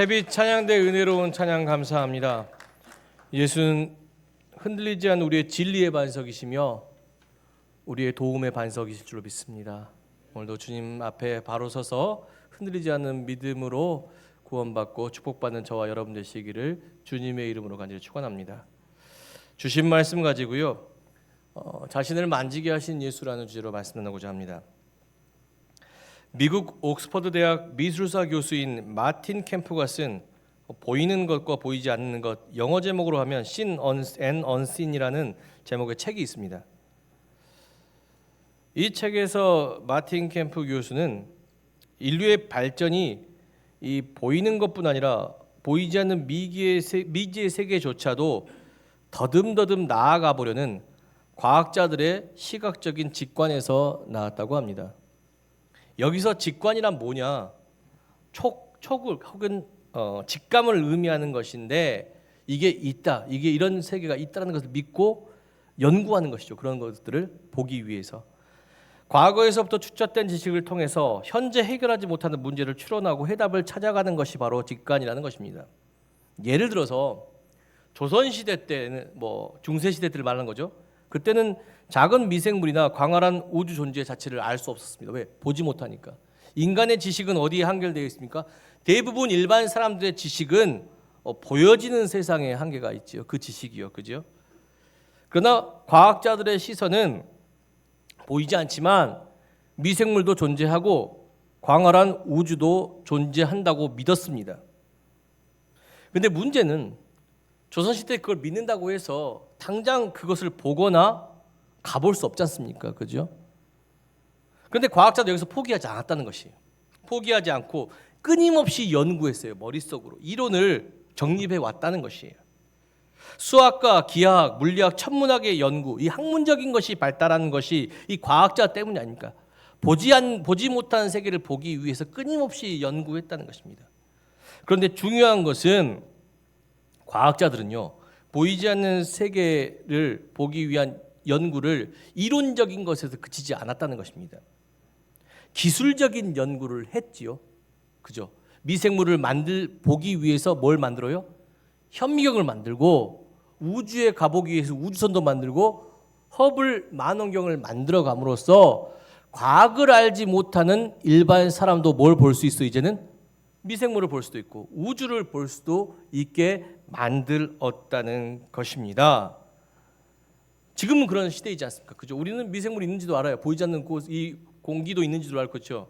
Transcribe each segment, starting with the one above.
헤비 찬양대 은혜로운 찬양 감사합니다. 예수는 흔들리지 않은 우리의 진리의 반석이시며 우리의 도움의 반석이실 줄로 믿습니다. 오늘도 주님 앞에 바로 서서 흔들리지 않는 믿음으로 구원받고 축복받는 저와 여러분 되시기를 주님의 이름으로 간절히 축원합니다. 주신 말씀 가지고요, 자신을 만지게 하신 예수라는 주제로 말씀 나누고자 합니다. 미국 옥스퍼드 대학 미술사 교수인 마틴 캠프가 쓴 보이는 것과 보이지 않는 것, 영어 제목으로 하면 Seen and Unseen이라는 제목의 책이 있습니다. 이 책에서 마틴 캠프 교수는 인류의 발전이 이 보이는 것뿐 아니라 보이지 않는 미지의 세계조차도 더듬더듬 나아가 보려는 과학자들의 시각적인 직관에서 나왔다고 합니다. 여기서 직관이란 뭐냐? 촉을 혹은 직감을 의미하는 것인데, 이게 있다, 이게 이런 세계가 있다는 것을 믿고 연구하는 것이죠. 그런 것들을 보기 위해서 과거에서부터 축적된 지식을 통해서 현재 해결하지 못하는 문제를 추론하고 해답을 찾아가는 것이 바로 직관이라는 것입니다. 예를 들어서 조선시대 때는 중세시대 때를 말하는 거죠. 그때는 작은 미생물이나 광활한 우주 존재 자체를 알 수 없었습니다. 왜? 보지 못하니까. 인간의 지식은 어디에 한결되어 있습니까? 대부분 일반 사람들의 지식은 보여지는 세상에 한계가 있죠. 그 지식이요, 그죠? 그러나 과학자들의 시선은 보이지 않지만 미생물도 존재하고 광활한 우주도 존재한다고 믿었습니다. 그런데 문제는 조선시대에 그걸 믿는다고 해서 당장 그것을 보거나 가볼 수 없지 않습니까? 그죠? 그런데 과학자도 여기서 포기하지 않았다는 것이에요. 포기하지 않고 끊임없이 연구했어요. 머릿속으로 이론을 정립해 왔다는 것이에요. 수학과 기하학, 물리학, 천문학의 연구, 이 학문적인 것이 발달하는 것이 이 과학자 때문이 아닙니까? 보지 못한 세계를 보기 위해서 끊임없이 연구했다는 것입니다. 그런데 중요한 것은 과학자들은요, 보이지 않는 세계를 보기 위한 연구를 이론적인 것에서 그치지 않았다는 것입니다. 기술적인 연구를 했지요. 그죠? 미생물을 보기 위해서 뭘 만들어요? 현미경을 만들고, 우주에 가보기 위해서 우주선도 만들고, 허블 망원경을 만들어 감으로써 과학을 알지 못하는 일반 사람도 뭘 볼 수 있어? 이제는 미생물을 볼 수도 있고 우주를 볼 수도 있게 만들었다는 것입니다. 지금은 그런 시대이지 않습니까? 그죠? 우리는 미생물이 있는지도 알아요. 보이지 않는 이 공기도 있는지도 알고, 그렇죠?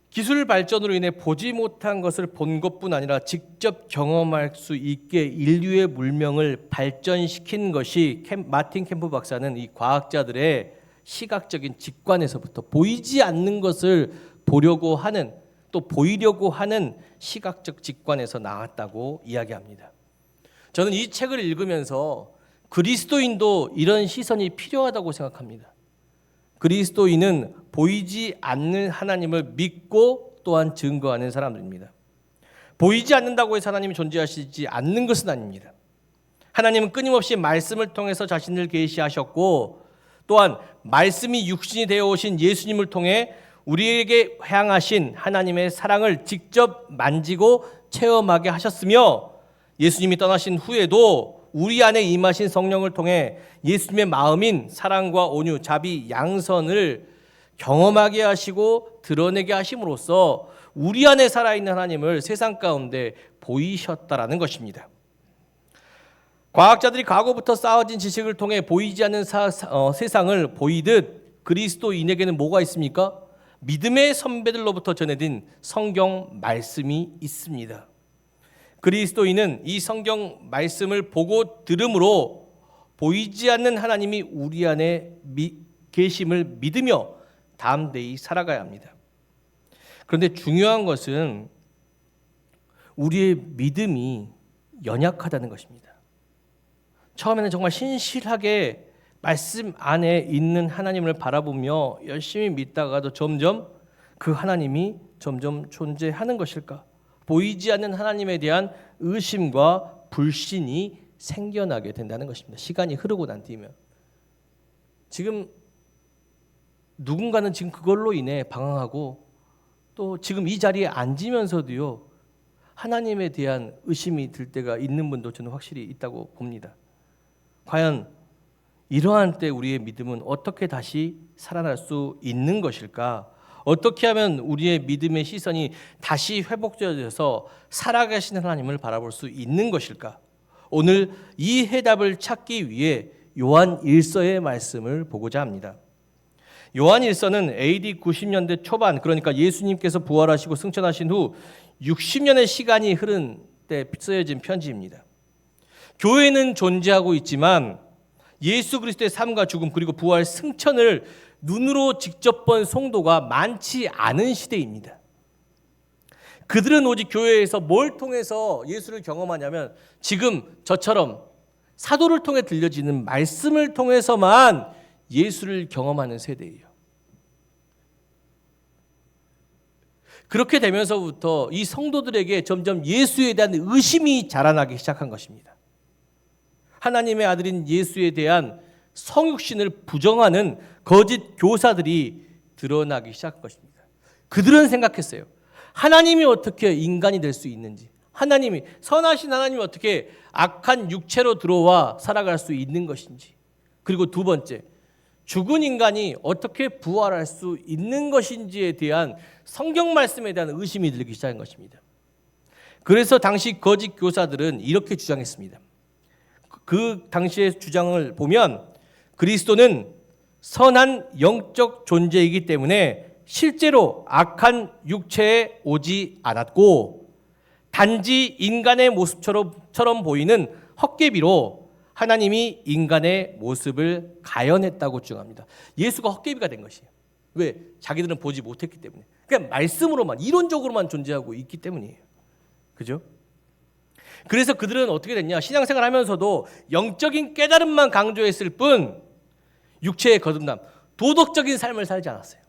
기술 발전으로 인해 보지 못한 것을 본 것뿐 아니라 직접 경험할 수 있게 인류의 문명을 발전시킨 것이 마틴 캠프 박사는 이 과학자들의 시각적인 직관에서부터 보이지 않는 것을 보려고 하는, 또 보이려고 하는 시각적 직관에서 나왔다고 이야기합니다. 저는 이 책을 읽으면서 그리스도인도 이런 시선이 필요하다고 생각합니다. 그리스도인은 보이지 않는 하나님을 믿고 또한 증거하는 사람들입니다. 보이지 않는다고 해서 하나님이 존재하시지 않는 것은 아닙니다. 하나님은 끊임없이 말씀을 통해서 자신을 계시하셨고, 또한 말씀이 육신이 되어 오신 예수님을 통해 우리에게 향하신 하나님의 사랑을 직접 만지고 체험하게 하셨으며, 예수님이 떠나신 후에도 우리 안에 임하신 성령을 통해 예수님의 마음인 사랑과 온유, 자비, 양선을 경험하게 하시고 드러내게 하심으로써 우리 안에 살아있는 하나님을 세상 가운데 보이셨다라는 것입니다. 과학자들이 과거부터 쌓아진 지식을 통해 보이지 않는 세상을 보이듯 그리스도인에게는 뭐가 있습니까? 믿음의 선배들로부터 전해진 성경 말씀이 있습니다. 그리스도인은 이 성경 말씀을 보고 들음으로 보이지 않는 하나님이 우리 안에 계심을 믿으며 담대히 살아가야 합니다. 그런데 중요한 것은 우리의 믿음이 연약하다는 것입니다. 처음에는 정말 신실하게 말씀 안에 있는 하나님을 바라보며 열심히 믿다가도 점점 그 하나님이 점점 존재하는 것일까? 보이지 않는 하나님에 대한 의심과 불신이 생겨나게 된다는 것입니다. 시간이 흐르고 난 뒤면. 지금 누군가는 지금 그걸로 인해 방황하고 또 지금 이 자리에 앉으면서도요, 하나님에 대한 의심이 들 때가 있는 분도 저는 확실히 있다고 봅니다. 과연 이러한 때 우리의 믿음은 어떻게 다시 살아날 수 있는 것일까? 어떻게 하면 우리의 믿음의 시선이 다시 회복되어져서 살아계신 하나님을 바라볼 수 있는 것일까? 오늘 이 해답을 찾기 위해 요한 1서의 말씀을 보고자 합니다. 요한 1서는 AD 90년대 초반, 그러니까 예수님께서 부활하시고 승천하신 후 60년의 시간이 흐른 때 쓰여진 편지입니다. 교회는 존재하고 있지만 예수 그리스도의 삶과 죽음 그리고 부활 승천을 눈으로 직접 본 성도가 많지 않은 시대입니다. 그들은 오직 교회에서 뭘 통해서 예수를 경험하냐면 지금 저처럼 사도를 통해 들려지는 말씀을 통해서만 예수를 경험하는 세대예요. 그렇게 되면서부터 이 성도들에게 점점 예수에 대한 의심이 자라나기 시작한 것입니다. 하나님의 아들인 예수에 대한 성육신을 부정하는 거짓 교사들이 드러나기 시작한 것입니다. 그들은 생각했어요. 하나님이 어떻게 인간이 될 수 있는지, 하나님이 선하신 하나님이 어떻게 악한 육체로 들어와 살아갈 수 있는 것인지, 그리고 두 번째, 죽은 인간이 어떻게 부활할 수 있는 것인지에 대한 성경 말씀에 대한 의심이 들기 시작한 것입니다. 그래서 당시 거짓 교사들은 이렇게 주장했습니다. 그 당시의 주장을 보면 그리스도는 선한 영적 존재이기 때문에 실제로 악한 육체에 오지 않았고 단지 인간의 모습처럼 보이는 헛개비로 하나님이 인간의 모습을 가연했다고 주장합니다. 예수가 헛개비가 된 것이에요. 왜? 자기들은 보지 못했기 때문에. 그냥 말씀으로만, 이론적으로만 존재하고 있기 때문이에요. 그죠? 그래서 그들은 어떻게 됐냐? 신앙생활 하면서도 영적인 깨달음만 강조했을 뿐 육체의 거듭남, 도덕적인 삶을 살지 않았어요.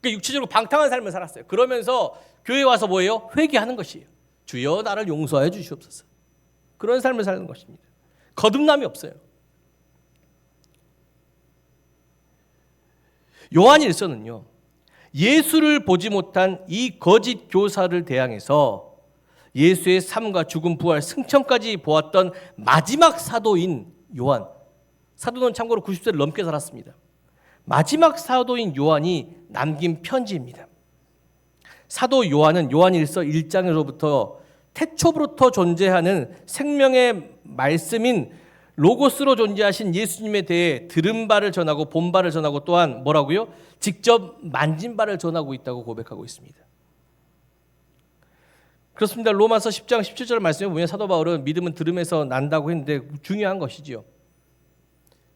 그러니까 육체적으로 방탕한 삶을 살았어요. 그러면서 교회에 와서 뭐예요? 회개하는 것이에요. 주여 나를 용서하여 주시옵소서. 그런 삶을 사는 것입니다. 거듭남이 없어요. 요한 1서는요, 예수를 보지 못한 이 거짓 교사를 대항해서 예수의 삶과 죽음, 부활, 승천까지 보았던 마지막 사도인 요한, 사도는 참고로 90세를 넘게 살았습니다. 마지막 사도인 요한이 남긴 편지입니다. 사도 요한은 요한 1서 1장으로부터 태초부터 존재하는 생명의 말씀인 로고스로 존재하신 예수님에 대해 들은 바를 전하고 본 바를 전하고 또한 뭐라고요? 직접 만진 바를 전하고 있다고 고백하고 있습니다. 그렇습니다. 로마서 10장 17절 말씀에 보면 사도 바울은 믿음은 들음에서 난다고 했는데 중요한 것이지요.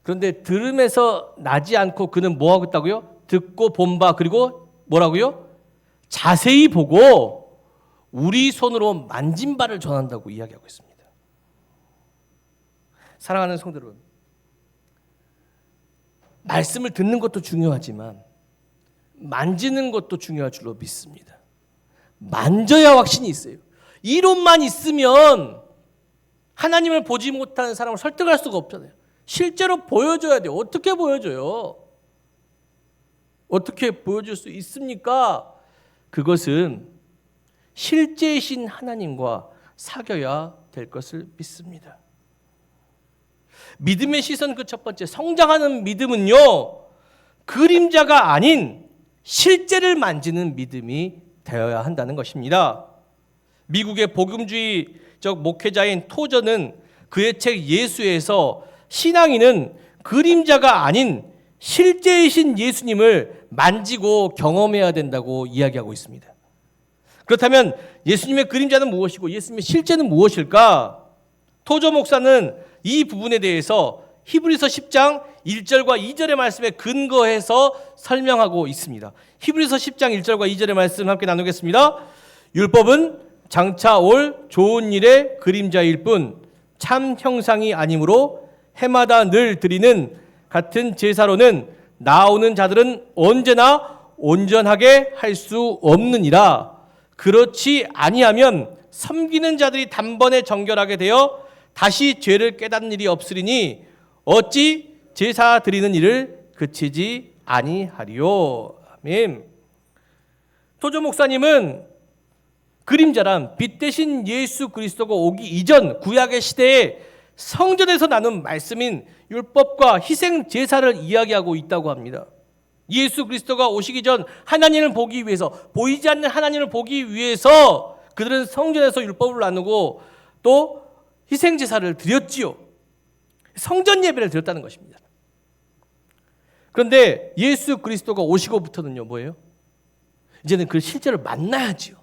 그런데 들음에서 나지 않고 그는 뭐 하고 있다고요? 듣고 본 바 그리고 뭐라고요? 자세히 보고 우리 손으로 만진 바를 전한다고 이야기하고 있습니다. 사랑하는 성도 여러분, 말씀을 듣는 것도 중요하지만 만지는 것도 중요할 줄로 믿습니다. 만져야 확신이 있어요. 이론만 있으면 하나님을 보지 못하는 사람을 설득할 수가 없잖아요. 실제로 보여줘야 돼요. 어떻게 보여줘요? 어떻게 보여줄 수 있습니까? 그것은 실제이신 하나님과 사귀어야 될 것을 믿습니다. 믿음의 시선 그 첫 번째, 성장하는 믿음은요, 그림자가 아닌 실제를 만지는 믿음이 되어야 한다는 것입니다. 미국의 복음주의적 목회자인 토저는 그의 책 예수에서 신앙인은 그림자가 아닌 실제이신 예수님을 만지고 경험해야 된다고 이야기하고 있습니다. 그렇다면 예수님의 그림자는 무엇이고 예수님의 실제는 무엇일까? 토저 목사는 이 부분에 대해서 히브리서 10장 1절과 2절의 말씀에 근거해서 설명하고 있습니다. 히브리서 10장 1절과 2절의 말씀 함께 나누겠습니다. 율법은 장차 올 좋은 일의 그림자일 뿐 참 형상이 아니므로 해마다 늘 드리는 같은 제사로는 나오는 자들은 언제나 온전하게 할 수 없느니라. 그렇지 아니하면 섬기는 자들이 단번에 정결하게 되어 다시 죄를 깨닫는 일이 없으리니 어찌 제사 드리는 일을 그치지 아니하리요. 아멘. 조조 목사님은 그림자란 빛 대신 예수 그리스도가 오기 이전 구약의 시대에 성전에서 나눈 말씀인 율법과 희생 제사를 이야기하고 있다고 합니다. 예수 그리스도가 오시기 전 하나님을 보기 위해서, 보이지 않는 하나님을 보기 위해서 그들은 성전에서 율법을 나누고 또 희생 제사를 드렸지요. 성전 예배를 드렸다는 것입니다. 그런데 예수 그리스도가 오시고부터는요, 뭐예요? 이제는 그 실제로 만나야지요.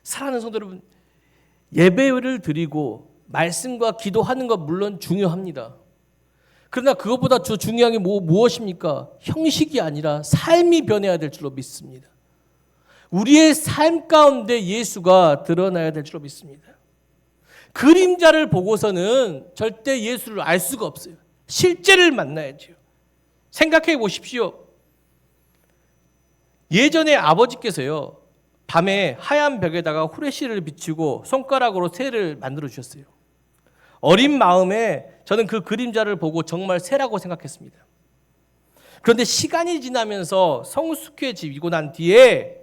사랑하는 성도 여러분, 예배를 드리고 말씀과 기도하는 것 물론 중요합니다. 그러나 그것보다 더 중요한 게 무엇입니까? 형식이 아니라 삶이 변해야 될 줄로 믿습니다. 우리의 삶 가운데 예수가 드러나야 될 줄로 믿습니다. 그림자를 보고서는 절대 예수를 알 수가 없어요. 실제를 만나야죠. 생각해 보십시오. 예전에 아버지께서요, 밤에 하얀 벽에다가 후레쉬를 비추고 손가락으로 새를 만들어 주셨어요. 어린 마음에 저는 그 그림자를 보고 정말 새라고 생각했습니다. 그런데 시간이 지나면서 성숙해지고 난 뒤에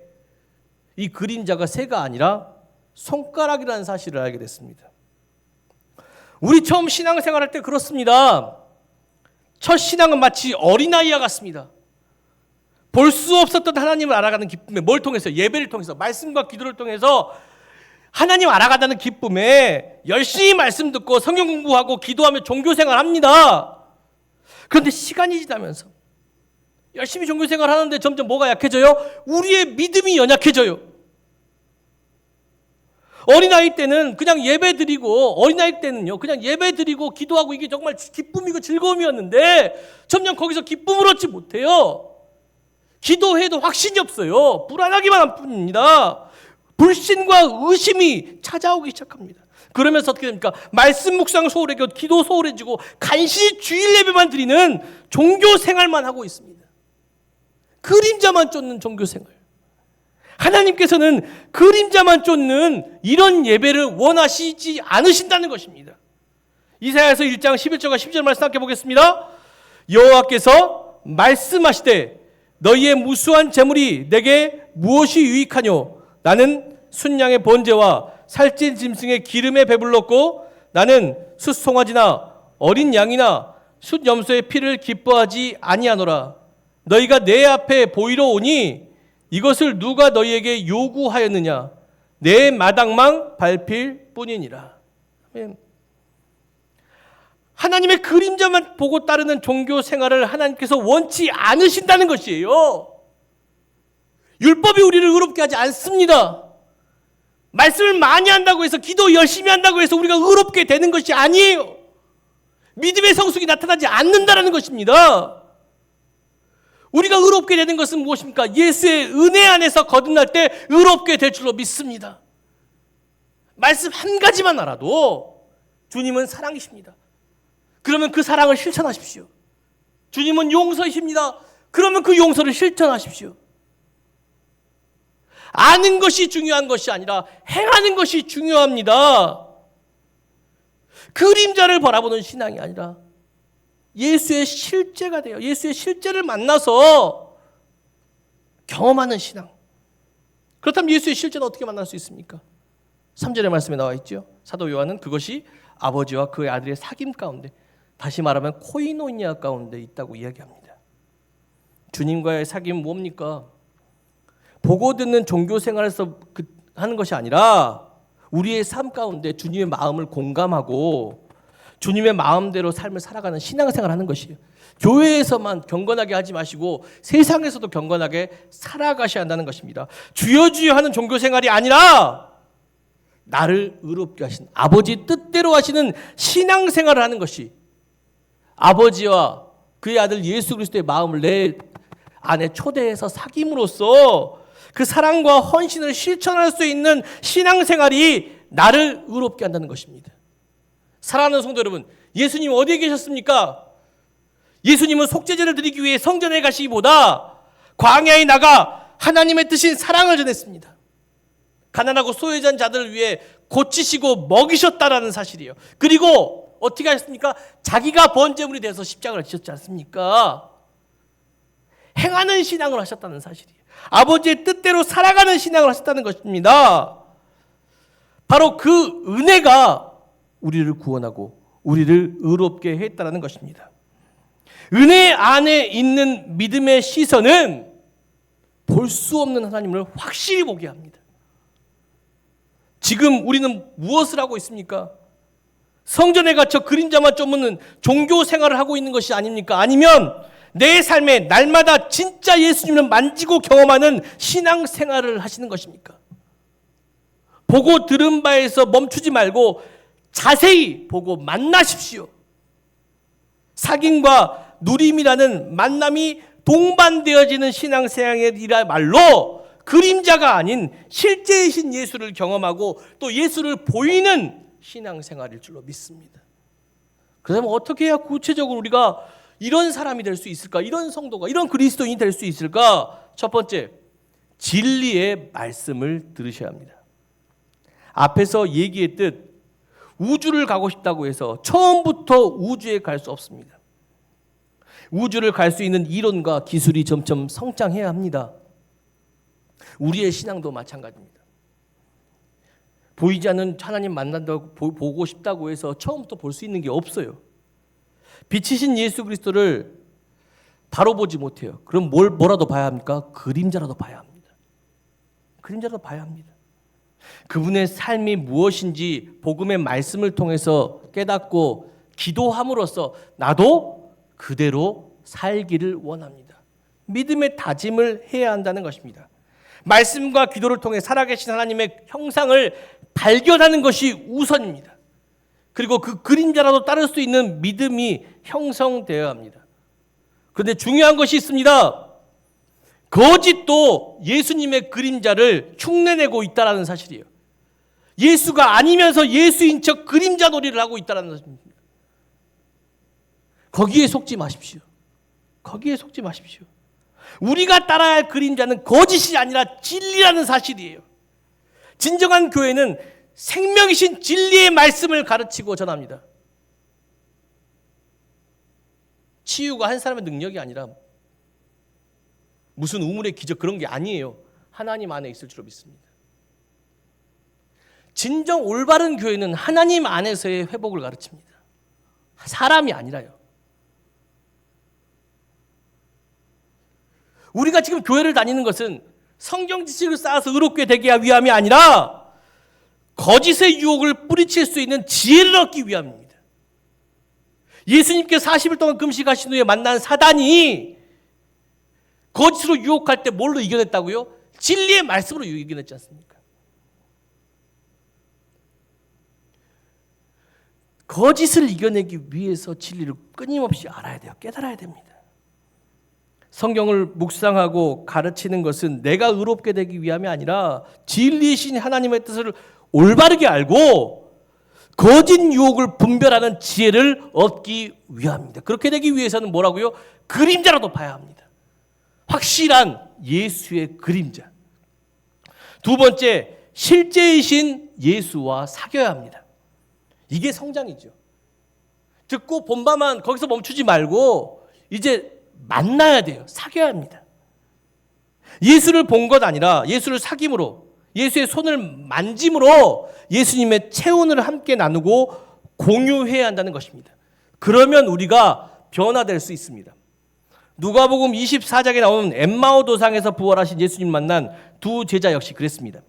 이 그림자가 새가 아니라 손가락이라는 사실을 알게 됐습니다. 우리 처음 신앙생활할 때 그렇습니다. 첫 신앙은 마치 어린아이와 같습니다. 볼 수 없었던 하나님을 알아가는 기쁨에, 뭘 통해서? 예배를 통해서, 말씀과 기도를 통해서 하나님 알아가다는 기쁨에 열심히 말씀 듣고 성경 공부하고 기도하며 종교생활 합니다. 그런데 시간이 지나면서 열심히 종교생활 하는데 점점 뭐가 약해져요? 우리의 믿음이 연약해져요. 어린아이 때는 그냥 예배드리고, 어린아이 때는요, 그냥 예배드리고 기도하고 이게 정말 기쁨이고 즐거움이었는데 점점 거기서 기쁨을 얻지 못해요. 기도해도 확신이 없어요. 불안하기만 한 뿐입니다. 불신과 의심이 찾아오기 시작합니다. 그러면서 어떻게 됩니까? 말씀 묵상 소홀해지고 기도 소홀해지고 간신히 주일 예배만 드리는 종교 생활만 하고 있습니다. 그림자만 쫓는 종교 생활. 하나님께서는 그림자만 쫓는 이런 예배를 원하시지 않으신다는 것입니다. 이사야서 1장 11절과 12절 말씀 함께 보겠습니다. 여호와께서 말씀하시되 너희의 무수한 재물이 내게 무엇이 유익하뇨? 나는 순양의 번제와 살찐 짐승의 기름에 배불렀고 나는 숫송아지나 어린 양이나 숫염소의 피를 기뻐하지 아니하노라. 너희가 내 앞에 보이러 오니 이것을 누가 너희에게 요구하였느냐? 내 마당만 밟힐 뿐이니라. 하나님의 그림자만 보고 따르는 종교 생활을 하나님께서 원치 않으신다는 것이에요. 율법이 우리를 의롭게 하지 않습니다. 말씀을 많이 한다고 해서, 기도 열심히 한다고 해서 우리가 의롭게 되는 것이 아니에요. 믿음의 성숙이 나타나지 않는다는 것입니다. 우리가 의롭게 되는 것은 무엇입니까? 예수의 은혜 안에서 거듭날 때 의롭게 될 줄로 믿습니다. 말씀 한 가지만 알아도 주님은 사랑이십니다. 그러면 그 사랑을 실천하십시오. 주님은 용서이십니다. 그러면 그 용서를 실천하십시오. 아는 것이 중요한 것이 아니라 행하는 것이 중요합니다. 그림자를 바라보는 신앙이 아니라 예수의 실제가 돼요. 예수의 실제를 만나서 경험하는 신앙. 그렇다면 예수의 실제는 어떻게 만날 수 있습니까? 3절의 말씀에 나와 있죠. 사도 요한은 그것이 아버지와 그의 아들의 사귐 가운데, 다시 말하면 코이노니아 가운데 있다고 이야기합니다. 주님과의 사귐은 뭡니까? 보고 듣는 종교 생활에서 하는 것이 아니라 우리의 삶 가운데 주님의 마음을 공감하고 주님의 마음대로 삶을 살아가는 신앙생활을 하는 것이에요. 교회에서만 경건하게 하지 마시고 세상에서도 경건하게 살아가셔야 한다는 것입니다. 주여 주여 하는 종교생활이 아니라 나를 의롭게 하신 아버지 뜻대로 하시는 신앙생활을 하는 것이, 아버지와 그의 아들 예수 그리스도의 마음을 내 안에 초대해서 사귐으로써 그 사랑과 헌신을 실천할 수 있는 신앙생활이 나를 의롭게 한다는 것입니다. 사랑하는 성도 여러분, 예수님 어디에 계셨습니까? 예수님은 속죄제를 드리기 위해 성전에 가시기보다 광야에 나가 하나님의 뜻인 사랑을 전했습니다. 가난하고 소외된 자들을 위해 고치시고 먹이셨다라는 사실이에요. 그리고 어떻게 하셨습니까? 자기가 번제물이 돼서 십자가를 지셨지 않습니까? 행하는 신앙을 하셨다는 사실이에요. 아버지의 뜻대로 살아가는 신앙을 하셨다는 것입니다. 바로 그 은혜가 우리를 구원하고 우리를 의롭게 했다는 것입니다. 은혜 안에 있는 믿음의 시선은 볼 수 없는 하나님을 확실히 보게 합니다. 지금 우리는 무엇을 하고 있습니까? 성전에 갇혀 그림자만 쫓는 종교 생활을 하고 있는 것이 아닙니까? 아니면 내 삶에 날마다 진짜 예수님을 만지고 경험하는 신앙 생활을 하시는 것입니까? 보고 들은 바에서 멈추지 말고 자세히 보고 만나십시오. 사귐과 누림이라는 만남이 동반되어지는 신앙생활이라말로 그림자가 아닌 실제이신 예수를 경험하고 또 예수를 보이는 신앙생활일 줄로 믿습니다. 그러면 어떻게 해야 구체적으로 우리가 이런 사람이 될 수 있을까? 이런 성도가, 이런 그리스도인이 될 수 있을까? 첫 번째, 진리의 말씀을 들으셔야 합니다. 앞에서 얘기했듯 우주를 가고 싶다고 해서 처음부터 우주에 갈 수 없습니다. 우주를 갈 수 있는 이론과 기술이 점점 성장해야 합니다. 우리의 신앙도 마찬가지입니다. 보이지 않는 하나님 만난다고 보고 싶다고 해서 처음부터 볼 수 있는 게 없어요. 빛이신 예수 그리스도를 바로 보지 못해요. 그럼 뭐라도 봐야 합니까? 그림자라도 봐야 합니다. 그림자라도 봐야 합니다. 그분의 삶이 무엇인지 복음의 말씀을 통해서 깨닫고 기도함으로써 나도 그대로 살기를 원합니다. 믿음의 다짐을 해야 한다는 것입니다. 말씀과 기도를 통해 살아계신 하나님의 형상을 발견하는 것이 우선입니다. 그리고 그 그림자라도 따를 수 있는 믿음이 형성되어야 합니다. 그런데 중요한 것이 있습니다. 거짓도 예수님의 그림자를 흉내내고 있다는 사실이에요. 예수가 아니면서 예수인 척 그림자 놀이를 하고 있다는 것입니다. 거기에 속지 마십시오. 거기에 속지 마십시오. 우리가 따라야 할 그림자는 거짓이 아니라 진리라는 사실이에요. 진정한 교회는 생명이신 진리의 말씀을 가르치고 전합니다. 치유가 한 사람의 능력이 아니라 무슨 우물의 기적 그런 게 아니에요. 하나님 안에 있을 줄로 믿습니다. 진정 올바른 교회는 하나님 안에서의 회복을 가르칩니다. 사람이 아니라요. 우리가 지금 교회를 다니는 것은 성경 지식을 쌓아서 의롭게 되기 위함이 아니라 거짓의 유혹을 뿌리칠 수 있는 지혜를 얻기 위함입니다. 예수님께서 40일 동안 금식하신 후에 만난 사단이 거짓으로 유혹할 때 뭘로 이겨냈다고요? 진리의 말씀으로 이겨냈지 않습니까? 거짓을 이겨내기 위해서 진리를 끊임없이 알아야 돼요. 깨달아야 됩니다. 성경을 묵상하고 가르치는 것은 내가 의롭게 되기 위함이 아니라 진리이신 하나님의 뜻을 올바르게 알고 거짓 유혹을 분별하는 지혜를 얻기 위함입니다. 그렇게 되기 위해서는 뭐라고요? 그림자라도 봐야 합니다. 확실한 예수의 그림자. 두 번째, 실제이신 예수와 사귀어야 합니다. 이게 성장이죠. 듣고 본바만 거기서 멈추지 말고 이제 만나야 돼요. 사귀어야 합니다. 예수를 본 것 아니라 예수를 사귐으로, 예수의 손을 만짐으로 예수님의 체온을 함께 나누고 공유해야 한다는 것입니다. 그러면 우리가 변화될 수 있습니다. 누가복음 24장에 나오는 엠마오 도상에서 부활하신 예수님 만난 두 제자 역시 그랬습니다.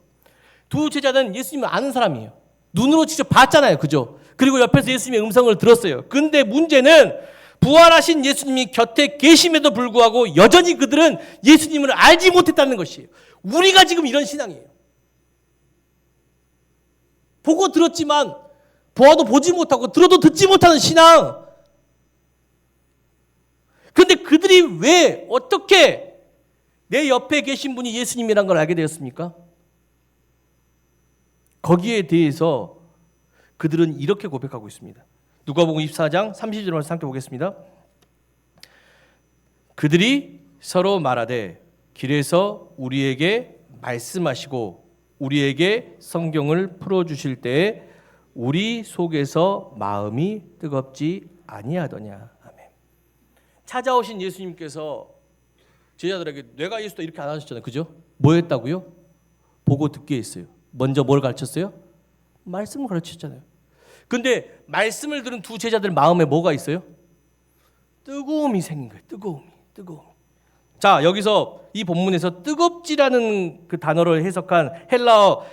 두 제자는 예수님을 아는 사람이에요. 눈으로 직접 봤잖아요. 그죠? 그리고 옆에서 예수님의 음성을 들었어요. 근데 문제는 부활하신 예수님이 곁에 계심에도 불구하고 여전히 그들은 예수님을 알지 못했다는 것이에요. 우리가 지금 이런 신앙이에요. 보고 들었지만 보아도 보지 못하고 들어도 듣지 못하는 신앙. 그런데 그들이 왜 어떻게 내 옆에 계신 분이 예수님이란 걸 알게 되었습니까? 거기에 대해서 그들은 이렇게 고백하고 있습니다. 누가복음 24장 30절을 살펴보겠습니다. 그들이 서로 말하되 길에서 우리에게 말씀하시고 우리에게 성경을 풀어주실 때에 우리 속에서 마음이 뜨겁지 아니하더냐. 아멘. 찾아오신 예수님께서 제자들에게 내가 예수다 이렇게 안 하셨잖아요. 그죠? 뭐 했다고요? 보고 듣게 했어요. 먼저 뭘 가르쳤어요? 말씀을 가르쳤잖아요. 근데 말씀을 들은 두 제자들 마음에 뭐가 있어요? 뜨거움이 생긴 거예요. 뜨거움. 자, 여기서 이 본문에서 뜨겁지라는 그 단어를 해석한 헬라어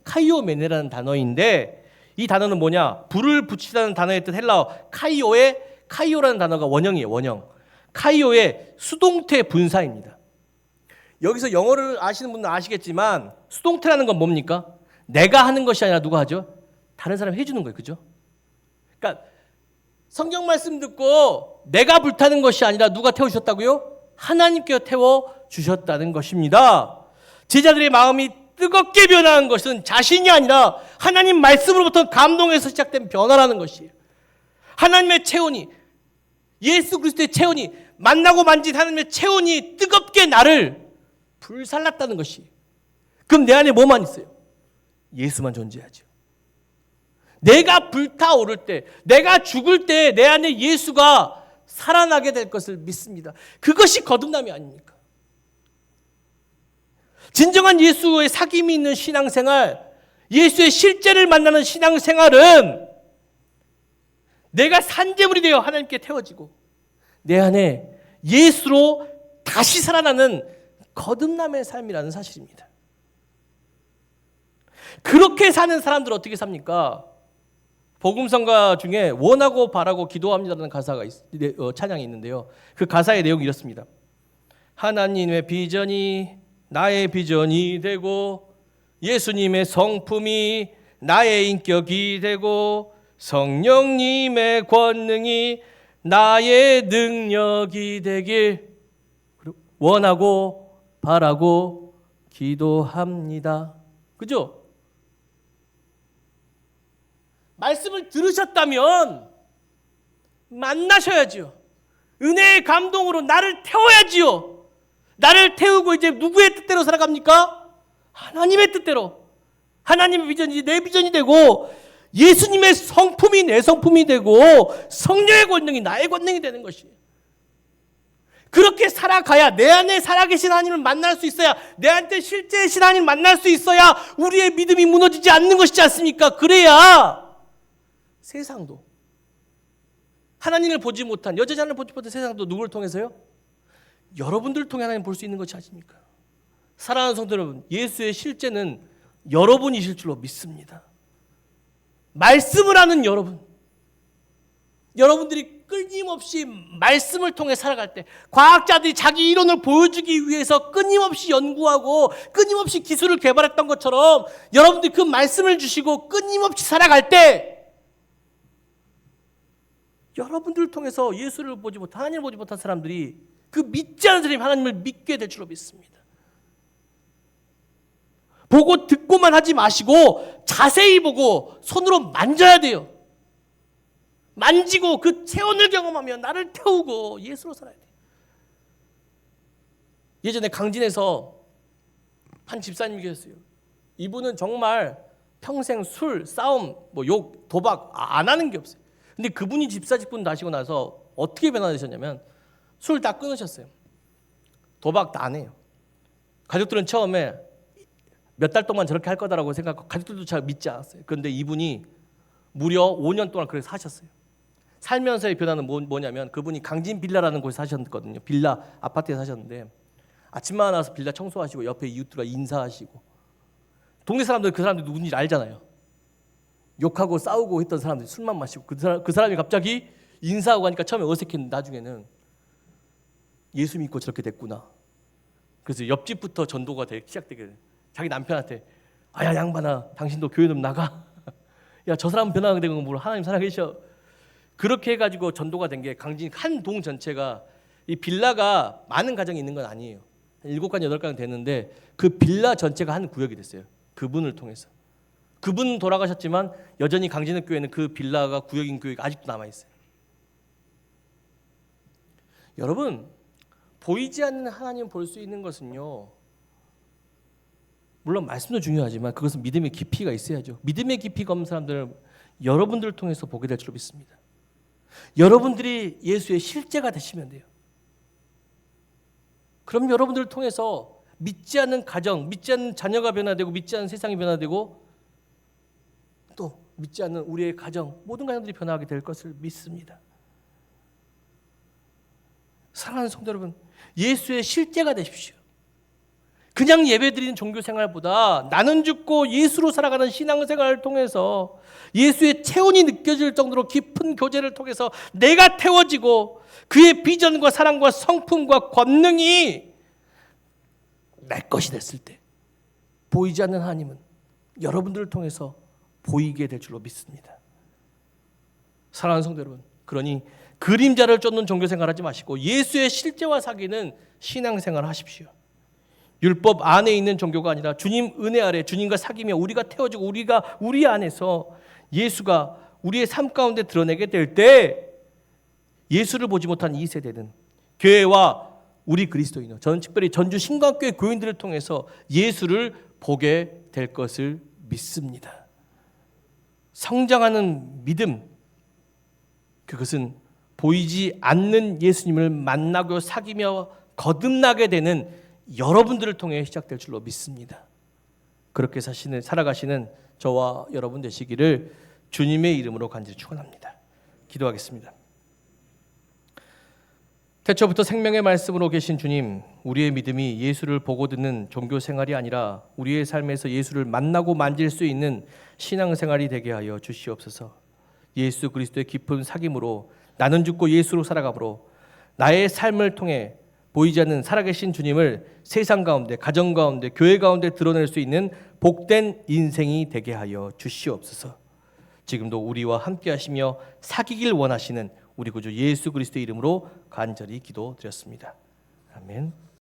카이오메네라는 단어인데, 이 단어는 뭐냐? 불을 붙이다는 단어의 뜻 헬라어 카이오라는 단어가 원형이에요. 원형. 카이오의 수동태 분사입니다. 여기서 영어를 아시는 분은 아시겠지만 수동태라는 건 뭡니까? 내가 하는 것이 아니라 누가 하죠? 다른 사람이 해주는 거예요. 그죠? 그러니까 성경 말씀 듣고 내가 불타는 것이 아니라 누가 태워주셨다고요? 하나님께서 태워주셨다는 것입니다. 제자들의 마음이 뜨겁게 변화한 것은 자신이 아니라 하나님 말씀으로부터 감동에서 시작된 변화라는 것이에요. 하나님의 체온이, 예수 그리스도의 체온이, 만나고 만진 하나님의 체온이 뜨겁게 나를 불살랐다는 것이에요. 그럼 내 안에 뭐만 있어요? 예수만 존재하죠. 내가 불타오를 때, 내가 죽을 때 내 안에 예수가 살아나게 될 것을 믿습니다. 그것이 거듭남이 아닙니까? 진정한 예수의 사귐이 있는 신앙생활, 예수의 실제를 만나는 신앙생활은 내가 산재물이 되어 하나님께 태워지고 내 안에 예수로 다시 살아나는 거듭남의 삶이라는 사실입니다. 그렇게 사는 사람들은 어떻게 삽니까? 복음성가 중에 원하고 바라고 기도합니다라는 가사가 찬양이 있는데요. 그 가사의 내용이 이렇습니다. 하나님의 비전이 나의 비전이 되고 예수님의 성품이 나의 인격이 되고 성령님의 권능이 나의 능력이 되길 원하고 바라고 기도합니다. 그죠? 말씀을 들으셨다면 만나셔야지요. 은혜의 감동으로 나를 태워야지요. 나를 태우고 이제 누구의 뜻대로 살아갑니까? 하나님의 뜻대로. 하나님의 비전이 내 비전이 되고 예수님의 성품이 내 성품이 되고 성령의 권능이 나의 권능이 되는 것이에요. 그렇게 살아가야 내 안에 살아계신 하나님을 만날 수 있어야, 내 안에 실제의 하나님을 만날 수 있어야 우리의 믿음이 무너지지 않는 것이지 않습니까? 그래야 세상도, 하나님을 보지 못한, 여자지 하나님을 보지 못한 세상도 누구를 통해서요? 여러분들을 통해 하나님 볼 수 있는 것이 아닙니까? 사랑하는 성도 여러분, 예수의 실제는 여러분이실 줄로 믿습니다. 말씀을 하는 여러분들이 끊임없이 말씀을 통해 살아갈 때, 과학자들이 자기 이론을 보여주기 위해서 끊임없이 연구하고 끊임없이 기술을 개발했던 것처럼 여러분들이 그 말씀을 주시고 끊임없이 살아갈 때 여러분들을 통해서 예수를 보지 못한, 하나님을 보지 못한 사람들이, 그 믿지 않는 사람이 하나님을 믿게 될 줄로 믿습니다. 보고 듣고만 하지 마시고 자세히 보고 손으로 만져야 돼요. 만지고 그 체온을 경험하면 나를 태우고 예수로 살아야 돼요. 예전에 강진에서 한 집사님이 계셨어요. 이분은 정말 평생 술, 싸움, 욕, 도박 안 하는 게 없어요. 근데 그분이 집사직분 다시고 나서 어떻게 변화되셨냐면 술 다 끊으셨어요. 도박 다 안 해요. 가족들은 처음에 몇 달 동안 저렇게 할 거다라고 생각하고 가족들도 잘 믿지 않았어요. 그런데 이분이 무려 5년 동안 그렇게 사셨어요. 살면서의 변화는 뭐냐면 그분이 강진 빌라라는 곳에 사셨거든요. 빌라 아파트에 사셨는데 아침마다 나와서 빌라 청소하시고 옆에 이웃들과 인사하시고, 동네 사람들 그 사람들이 누군지 알잖아요. 욕하고 싸우고 했던 사람들이 술만 마시고 그 사람이 갑자기 인사하고 하니까 처음에 어색했는데 나중에는 예수 믿고 저렇게 됐구나. 그래서 옆집부터 전도가 시작되게 돼요. 자기 남편한테 아야 양반아 당신도 교회 좀 나가. 야 저 사람 변화가 된 건 모르, 하나님 살아계셔. 그렇게 해가지고 전도가 된 게 강진 한 동 전체가, 이 빌라가 많은 가정이 있는 건 아니에요. 한 7간 8간 됐는데 그 빌라 전체가 한 구역이 됐어요. 그분을 통해서. 그분은 돌아가셨지만 여전히 강진의 교회는 그 빌라가 구역인 교회가 아직도 남아있어요. 여러분, 보이지 않는 하나님 볼 수 있는 것은요, 물론 말씀도 중요하지만 그것은 믿음의 깊이가 있어야죠. 믿음의 깊이가 없는 사람들은 여러분들을 통해서 보게 될 줄 믿습니다. 여러분들이 예수의 실제가 되시면 돼요. 그럼 여러분들을 통해서 믿지 않는 가정, 믿지 않는 자녀가 변화되고 믿지 않는 세상이 변화되고 또 믿지 않는 우리의 가정, 모든 가정들이 변화하게 될 것을 믿습니다. 사랑하는 성도 여러분, 예수의 실제가 되십시오. 그냥 예배드리는 종교 생활보다 나는 죽고 예수로 살아가는 신앙생활을 통해서 예수의 체온이 느껴질 정도로 깊은 교제를 통해서 내가 태워지고 그의 비전과 사랑과 성품과 권능이 내 것이 됐을 때 보이지 않는 하나님은 여러분들을 통해서 보이게 될 줄로 믿습니다. 사랑하는 성도 여러분, 그러니 그림자를 쫓는 종교생활하지 마시고 예수의 실제와 사귀는 신앙생활 하십시오. 율법 안에 있는 종교가 아니라 주님 은혜 아래 주님과 사귀며 우리가 태워지고 우리가 우리 안에서 예수가 우리의 삶 가운데 드러내게 될 때 예수를 보지 못한 이 세대는 교회와 우리 그리스도인은 저는 특별히 전주 신광교회 교인들을 통해서 예수를 보게 될 것을 믿습니다. 성장하는 믿음, 그것은 보이지 않는 예수님을 만나고 사귀며 거듭나게 되는 여러분들을 통해 시작될 줄로 믿습니다. 그렇게 살아가시는 저와 여러분 되시기를 주님의 이름으로 간절히 축원합니다. 기도하겠습니다. 태초부터 생명의 말씀으로 계신 주님, 우리의 믿음이 예수를 보고 듣는 종교 생활이 아니라 우리의 삶에서 예수를 만나고 만질 수 있는 신앙 생활이 되게 하여 주시옵소서. 예수 그리스도의 깊은 사귐으로 나는 죽고 예수로 살아가므로 나의 삶을 통해 보이지 않는 살아계신 주님을 세상 가운데, 가정 가운데, 교회 가운데 드러낼 수 있는 복된 인생이 되게 하여 주시옵소서. 지금도 우리와 함께 하시며 사귀길 원하시는 우리 구주 예수 그리스도의 이름으로 간절히 기도드렸습니다. 아멘.